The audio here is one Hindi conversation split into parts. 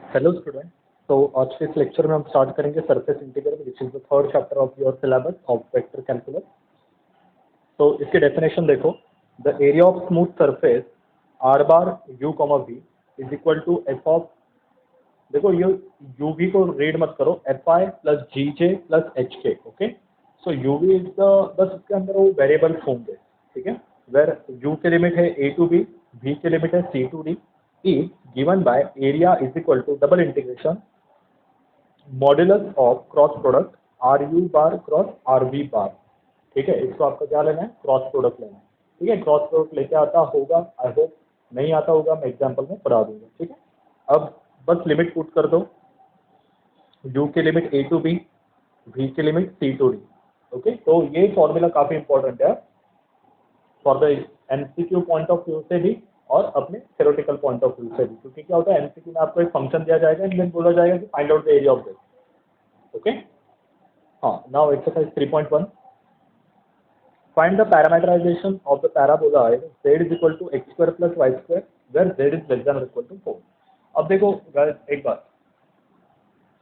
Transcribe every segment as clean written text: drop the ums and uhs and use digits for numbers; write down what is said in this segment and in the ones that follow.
Hello student. तो आज के इस लेक्चर में हम स्टार्ट करेंगे surface integral which is the third chapter of your syllabus of vector calculus. तो इसकी डेफिनेशन देखो, the area of smooth surface r bar u comma v is equal to f of, देखो ये यू वी को रीड मत करो, f i plus g j plus h k. Okay, so u v is the, बस इसके अंदर वो वेरिएबल्स होंगे, ठीक है, वेर यू की लिमिट है ए टू बी, वी की लिमिट है c to d, is given by area is equal to double integration modulus of cross product r u bar cross r v bar. ठीक है, इसको आपको क्या लेना है, क्रॉस प्रोडक्ट लेना है। ठीक है, क्रॉस प्रोडक्ट लेके आता होगा, आई होप नहीं आता होगा, मैं एग्जांपल में पढ़ा दूंगा। ठीक है, अब बस लिमिट पुट कर दो, यू की limit a to b, v की limit c to d. Okay, तो ये फॉर्मूला काफी इंपॉर्टेंट है for the MCQ point of view से भी और अपने थ्योरेटिकल पॉइंट ऑफ व्यू से भी, क्योंकि क्या होता है एमसीक्यू में आपको एक फंक्शन दिया जाएगा एंड देन बोला जाएगा कि find out the area of this. Okay, हाँ, now exercise 3.1, find the parameterisation of the parabola z is equal to x square plus Y square where z is less than और इक्वल टू 4। अब देखो एक बात,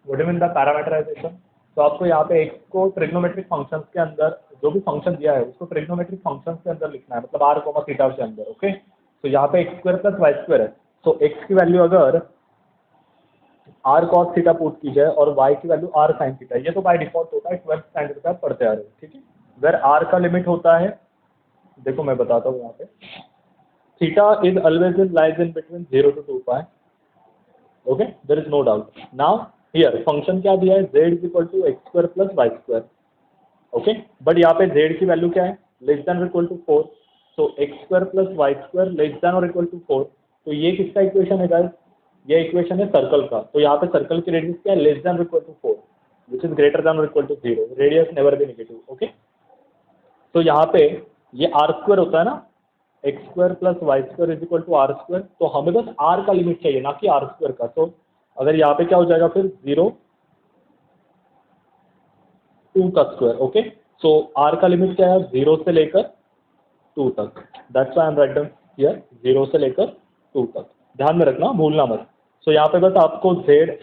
what do mean the parameterization. तो आपको यहाँ पे x को ट्रिग्नोमेट्रिक फंक्शंस के अंदर, जो भी फंक्शन दिया है उसको ट्रिग्नोमेट्रिक फंक्शंस के अंदर लिखना है, मतलब r कोमा थीटा के अंदर। ओके, तो यहाँ पे X square plus Y square है, तो x की वैल्यू अगर r cos थीटा पुट की जाए और y की वैल्यू r sin थीटा, ये तो बाय डिफॉल्ट होता है, 12th स्टैंडर्ड पे आप पढ़ते आ रहे हो। ठीक है, वेर r का लिमिट होता है, देखो मैं बताता हूँ यहाँ पे, theta is always in lies in between 0 to 2 pi. Okay, there is no doubt. Now here function क्या दिया है, z is equal to x square plus Y square. Okay, but यहाँ पे z की वैल्यू क्या है, लेस देन और इक्वल टू 4, तो x square plus Y square less than और इक्वल टू 4। तो ये किसका इक्वेशन है गाइस, ये इक्वेशन है सर्कल का। तो यहाँ पे सर्कल की रेडियस क्या है, लेस देन और equal to 4 which is greater than और equal to 0, radius never be negative. Okay, तो यहाँ पे ये आर स्क्वायर होता है ना, x square plus Y square is equal to r square, तो हमें बस आर का लिमिट चाहिए ना कि आर स्क्वायर का। तो अगर यहाँ पे क्या हो जाएगा फिर 0 2 का स्क्वायर। ओके, सो आर का लिमिट क्या है, 0 से लेकर 2 तक, that's why I am writing here 0 से लेकर 2 तक, ध्यान में रखना, भूलना मत। सो यहाँ पे बस आपको z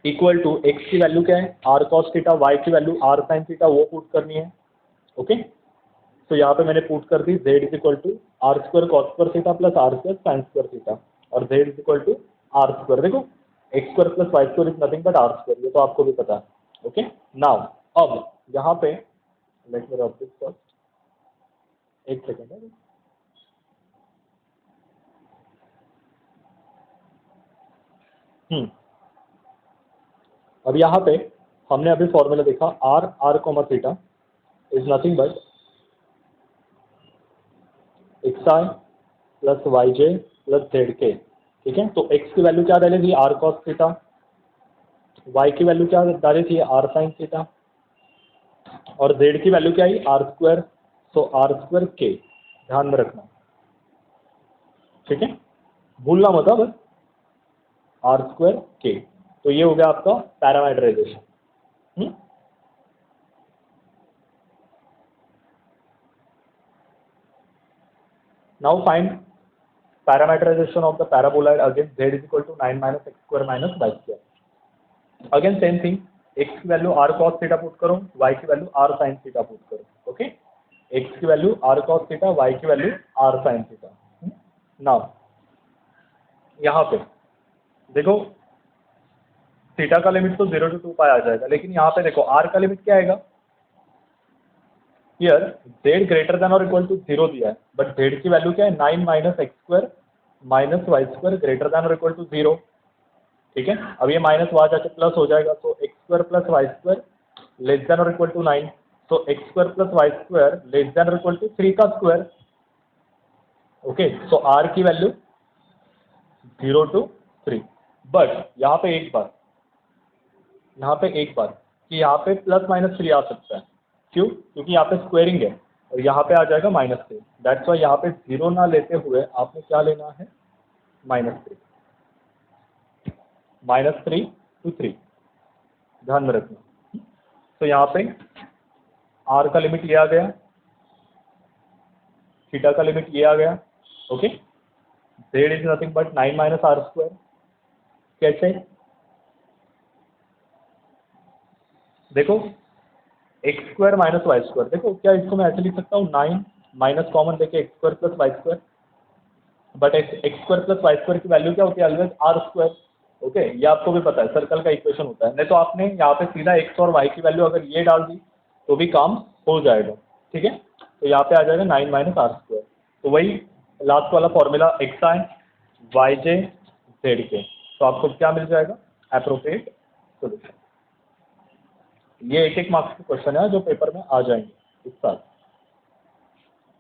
इक्वल टू एक्स की वैल्यू क्या है, आर कॉस थीटा, वाई की वैल्यू आर साइन थीटा, वो पुट करनी है। ओके, तो यहाँ पे मैंने पुट कर दी z is equal to r square cos square theta plus r square sine square theta, और z is equal to r square, देखो x square plus Y square is nothing but r square, ये तो आपको भी पता है। ओके, नाउ अब यहाँ पे let me rub this first, एक सेकेंड है। अब यहाँ पे हमने अभी फॉर्मूला देखा, R comma theta is nothing but X I plus Y J plus Z K. ठीक है, तो एक्स की वैल्यू क्या डाली थी, आर कॉस थीटा, वाई की वैल्यू क्या डाली थी, आर साइन थीटा, और जेड की वैल्यू क्या आई, आर स्क्वायर, तो आर स्क्वायर के, ध्यान में रखना। ठीक है, भूलना मत अब, आर स्क्वायर के। तो ये हो गया आपका parameterization. Now find parameterization of the paraboloid against z is equal to 9 minus x square minus Y square. Again same thing, x की value r cos theta put करो, वाई की value r sine theta put करो। ओके, एक्स की value r cos theta, y की value r sine theta. Now यहाँ पे देखो, थीटा का लिमिट तो 0 to 2 पाई आ जाएगा, लेकिन यहाँ पे देखो आर का लिमिट क्या आएगा, हियर z ग्रेटर देन और इक्वल टू 0 दिया है, बट z की वैल्यू क्या है, 9 minus x square minus Y square greater than और इक्वल टू 0। ठीक है, अब ये माइनस वहाँ जाके प्लस हो जाएगा, तो x square plus Y square less than और इक्वल टू 9, तो x square plus Y square less than और इक्वल टू 3 का स्क्वायर। ओके, सो आर की वैल्यू 0 to 3, बट यहाँ पे एक बात, कि यहाँ पे प्लस माइनस 3 आ सकता है, क्यों, क्योंकि यहाँ पे स्क्वेयरिंग है और यहाँ पे आ जाएगा -3, दैट्स वाई यहाँ पे 0 ना लेते हुए आपने क्या लेना है, -3 to 3, ध्यान में रखना। तो यहाँ पे आर का लिमिट ये आ गया, थीटा का लिमिट ये आ गया। Okay, z is nothing but 9 minus r square, कैसे? देखो x square minus Y square, देखो क्या इसको मैं ऐसे लिख सकता हूँ 9 माइनस कॉमन लेके x square plus Y square, but x square plus Y square की वैल्यू क्या होती है? Always are square. ओके, ये आपको भी पता है, सर्कल का इक्वेशन होता है। नहीं तो आपने यहाँ पे सीधा एक्स और वाई की वैल्यू अगर ये डाल दी तो भी काम हो जाएगा, ठीक है। तो यहाँ पे आ जाएगा 9 माइनस आर स्क्वायर, तो वही लास्ट वाला फॉर्मूला एक्स आई वाई जे जेड के, तो आपको क्या मिल जाएगा? Appropriate solution. ये एक एक मार्क्स के क्वेश्चन है जो पेपर में आ जाएंगे इस साल।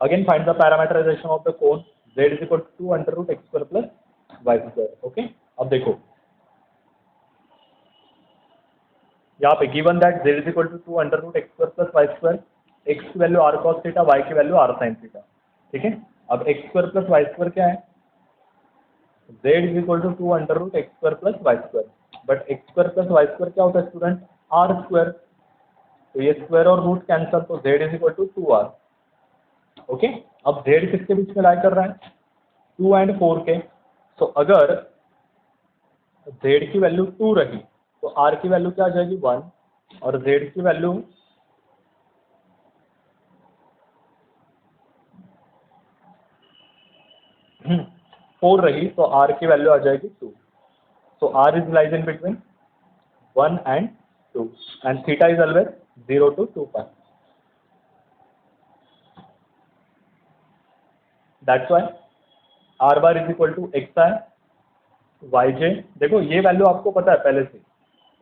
Again find the parameterisation of the cone z is equal to under root x square plus Y square. Okay, अब देखो यहाँ पे given that z is equal to under root x square plus Y square, x की value r cos theta, y की वैल्यू आर साइन थीटा, ठीक है। अब x square plus Y square क्या है? z is equal to under root x square plus Y square, but x square plus Y square क्या होता है स्टूडेंट? आर स्क्वायर, तो ये स्क्वायर और रूट कैंसल, तो z is equal to 2r। Okay, अब z किसके बीच में लाई कर रहा है? 2 एंड 4 के। तो अगर z की वैल्यू 2 रही तो r की वैल्यू क्या आ जाएगी? 1, और z की वैल्यू फोर रही तो r की वैल्यू आ जाएगी 2। So r is lies in between 1 and 2 and theta is always 0 to 2 pi. That's why r bar is equal to xi yj। देखो ये वैल्यू आपको पता है पहले से,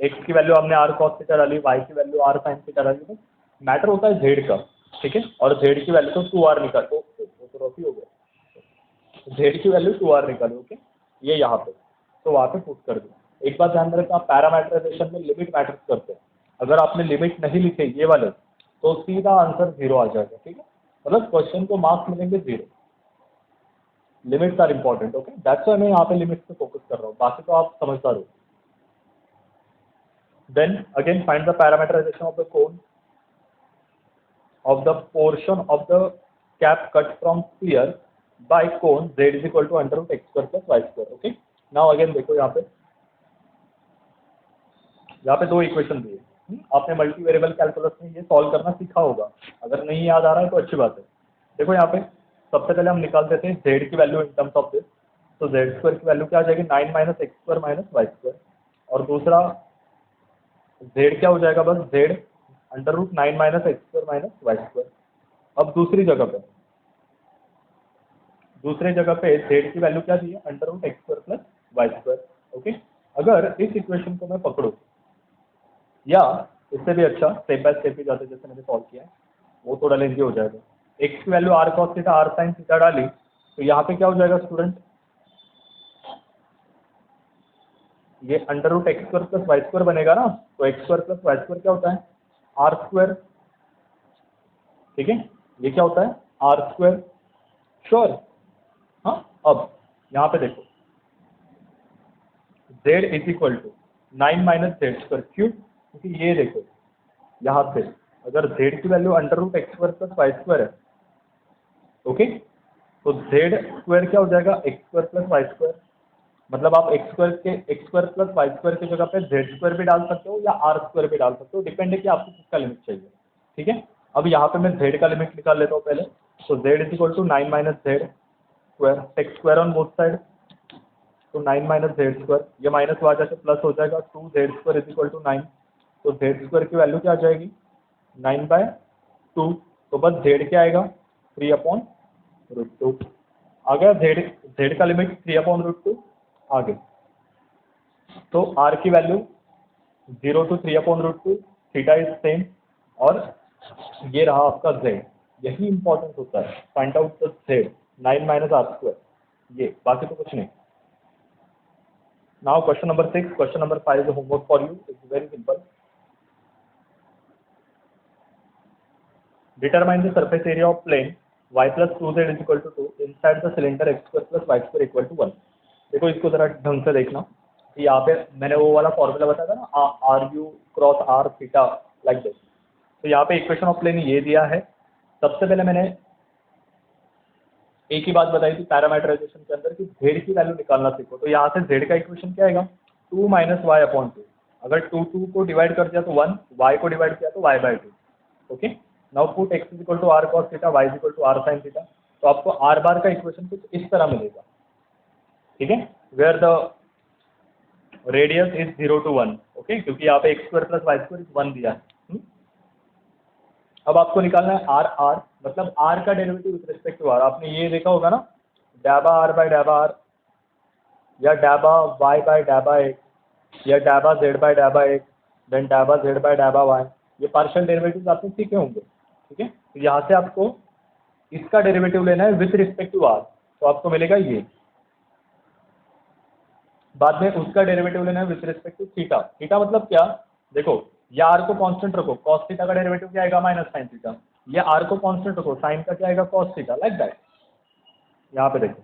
x की वैल्यू हमने r cos थीटा डाली, y की वैल्यू r sin थीटा डाली, बस मैटर होता है z का, ठीक है। और z की वैल्यू तो 2r निकालो, वो तो रफी हो गया, z की वैल्यू 2r निकालो। ओके, ये यहाँ पे तो वहाँ पे पुट कर दो। एक बात ध्यान में रखना, पैरामीटराइजेशन में लिमिट मैटर्स करते हैं। अगर आपने लिमिट नहीं लिखे ये वाले तो सीधा आंसर 0 आ जाएगा, ठीक है। मतलब क्वेश्चन को मार्क्स मिलेंगे 0। Limits are important, okay, that's why मैं यहाँ पे लिमिट्स पे फोकस कर रहा हूँ, बाकी तो आप समझदार हो। Then again find the parameterisation of the cone of the portion of the cap cut from sphere by cone z is equal to under root x square plus y square। okay, now again देखो यहाँ पे दो इक्वेशन दिए। आपने मल्टी वेरिएबल कैलकुलस में ये सॉल्व करना सीखा होगा, अगर नहीं याद आ रहा है तो अच्छी बात है। देखो यहाँ पे सबसे पहले हम निकाल देते हैं z की value in terms of this, तो z स्क्वायर की वैल्यू क्या आ जाएगी? 9 minus x square minus Y square, और दूसरा z क्या हो जाएगा? बस z under root 9 minus x square minus Y square. अब दूसरी जगह पे z की वैल्यू क्या दी है? Under root x square plus Y square. Okay, अगर इस इक्वेशन को मैं पकड़ूं, या इससे भी अच्छा स्टेप बाय स्टेप ही जाते जैसे मैंने सॉल्व किया है, वो थोड़ा लेंथी हो जाएगा। x की value r cos theta r sin theta डाली तो यहाँ पे क्या हो जाएगा स्टूडेंट? ये under root x square plus Y square बनेगा ना, तो x square plus Y square क्या होता है? आर स्क्वायर, ठीक है। ये क्या होता है? R square, sure. हाँ, अब यहाँ पे देखो z is equal to 9 minus z square, क्यों? क्योंकि ये देखो यहाँ से अगर z की value under root x square plus Y square है, ओके, तो z स्क्वायर क्या हो जाएगा? X square plus Y square. मतलब आप x square plus Y square की जगह पे जेड स्क्वायर भी डाल सकते हो या आर स्क्वायर भी डाल सकते हो, डिपेंड है कि आपको किसका लिमिट चाहिए, ठीक है। अब यहाँ पे मैं z का लिमिट निकाल लेता हूँ पहले, तो z is equal to 9 minus z square, take square on both side, तो 9 माइनस जेड स्क्वायर, ये माइनस वहाँ जाके प्लस हो जाएगा, 2 z square is equal to 9, तो जेड स्क्वायर की वैल्यू क्या आ जाएगी? 9/2, तो बस z क्या आएगा? 3/√2 आ गया। z का लिमिट 3/√2 आ गया, तो r की value 0 to 3/√2, theta is same, और ये रहा आपका z। यही इंपॉर्टेंट होता है, find out the z 9 minus r square, ये बाकी तो कुछ नहीं। Now question number 6, question number 5 is homework for you, it's very simple. Determine the surface area of plane y plus 2z is equal to 2 inside the cylinder x square plus y square equal to 1। देखो इसको जरा ढंग से देखना कि यहाँ पे मैंने वो वाला फॉर्मूला बताया था ना, r u cross r theta like this, तो यहाँ पे इक्वेशन ऑफ प्लेन ये दिया है। सबसे पहले मैंने एक ही बात बताई थी पैरामीटराइजेशन के अंदर कि z की वैल्यू निकालना सीखो, तो यहाँ से z का इक्वेशन क्या आएगा? 2 माइनस वाई अपॉन 2। अगर 2 को डिवाइड कर दिया तो 1, y को डिवाइड किया तो y/2। Okay, now put x is equal to r cos theta, y is equal to r sine theta. तो आपको r बार का इक्वेशन कुछ इस तरह मिलेगा, ठीक है, where the radius is 0 to 1। Okay, क्योंकि यहाँ पे x² + y² 1 दिया है। अब आपको निकालना है आर आर, मतलब r का derivative with respect to r। आपने ये देखा होगा ना, डैबा r बाय डैबा r, या डैबा y बाय डैबा x, या डैबा z बाय डैबा x, देन डैबा z बाय डैबा y। ये पार्शियल डेरिवेटिव्स आपने सीखे होंगे, ठीक है। तो यहाँ से आपको इसका डेरिवेटिव लेना है विथ रिस्पेक्ट टू r, तो आपको मिलेगा ये। बाद में उसका डेरिवेटिव लेना है with respect to theta. Theta मतलब क्या, देखो ये r को कांस्टेंट रखो, cos थीटा का डेरिवेटिव क्या आएगा, माइनस साइन थीटा। ये r को कांस्टेंट रखो, साइन का क्या आएगा, cos थीटा, लाइक दैट। यहाँ पे देखो,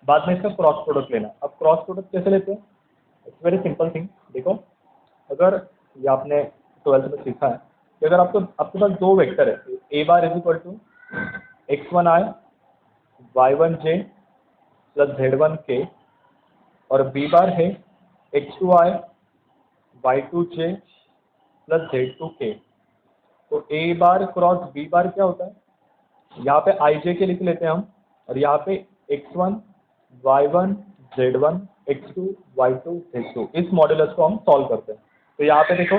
बाद में इसका क्रॉस प्रोडक्ट लेना। अब क्रॉस प्रोडक्ट कैसे लेते हैं, इट्स वेरी सिंपल थिंग। देखो, अगर ये आपने 12th में सीखा है कि अगर आपके पास दो वेक्टर है, a bar is equal to x1i y1j plus z1k, और b बार है x2i y2j प्लस z2k। तो a बार क्रॉस b बार क्या होता है, यहाँ पे ij के लिख लेते हैं हम, और यहाँ पे x1 y1 z1 x2 y2 z2। इस मॉड्यूलस को हम सॉल्व करते हैं। तो यहाँ पे देखो,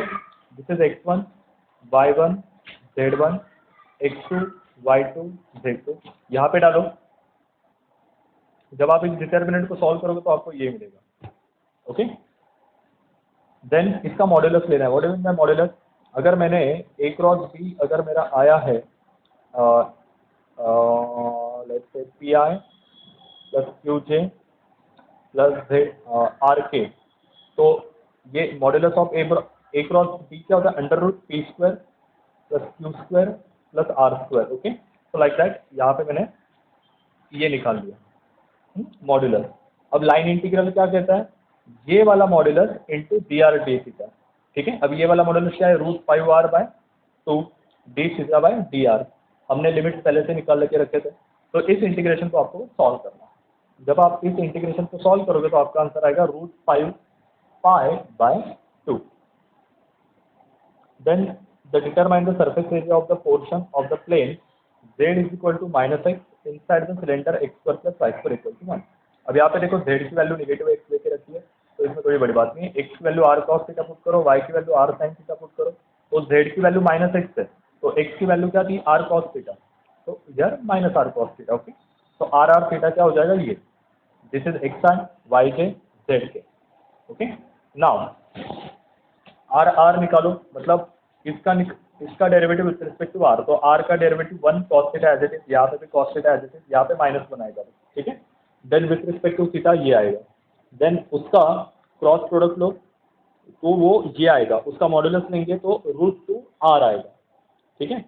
this is x1 y1 z1 x2 y2 z2। यहाँ पे डालो, जब आप इस डिटर्मिनेंट को सॉल्व करोगे तो आपको ये मिलेगा। ओके, देन इसका मॉड्यूलस लेना है। What do mean by modulus, अगर मैंने a क्रॉस b अगर मेरा आया है let's say pi plus qj plus rk, तो ये modulus of a cross b क्या होता है, √p² plus q² plus r²। Okay, तो लाइक दैट यहाँ पे मैंने ये निकाल दिया मॉड्यूलस। अब लाइन इंटीग्रल क्या कहता है, ये वाला modulus into dr d theta, ठीक है। अब ये वाला मॉड्यूलस क्या है, √5r/2 d theta by dr। हमने लिमिट पहले से निकाल के रखे थे। तो इस इंटीग्रेशन को आपको सॉल्व करना है। जब आप इस इंटीग्रेशन को सॉल्व करोगे तो आपका आंसर आएगा √5π/2। Then the determine the surface area of the portion of the plane z is equal to -x inside the cylinder x² + y² = 1। अब यहाँ पे देखो z की वैल्यू नेगेटिव x लेके रखी है, तो इसमें कोई बड़ी बात नहीं है। x की value r cos theta put करो, y की value r sin theta put करो। तो z की वैल्यू -x है, तो x की वैल्यू क्या थी, r cos थीटा, तो इधर -r cos थीटा। ओके, तो r थीटा क्या हो जाएगा, ये this is xi yj zk। Okay, now r निकालो, मतलब इसका derivative with respect to r। तो r का derivative 1 cos theta as it is, यहाँ पे भी cos theta as it is, यहाँ पे -1 आएगा, ठीक है। Then with respect to theta ये आएगा, देन उसका क्रॉस प्रोडक्ट लो तो वो ये आएगा, उसका मॉड्यूलस लेंगे तो √2r आएगा, ठीक है।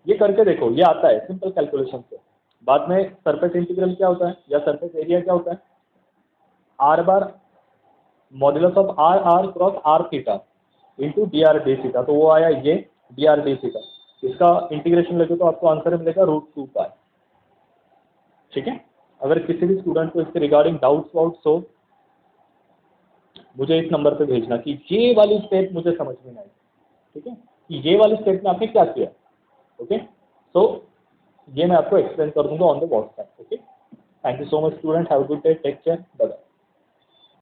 ये करके देखो, ये आता है सिंपल कैलकुलेशन से। बाद में सरफेस इंटीग्रल क्या होता है या सरफेस एरिया क्या होता है, r bar modulus of r cross r theta into dr d theta. तो वो आया ये dr d थीटा। इसका इंटीग्रेशन लगे तो आपको आंसर मिलेगा √2π, ठीक है। अगर किसी भी स्टूडेंट को इसके रिगार्डिंग डाउट्स हो मुझे इस नंबर पे भेजना कि ये वाली स्टेप मुझे समझ में नहीं आई, ठीक है, कि ये वाली स्टेप में आपने क्या किया। ओके, सो ये मैं आपको एक्सप्लेन कर दूंगा on the WhatsApp. Okay, thank you so much student, have a good day, take care, bye bye.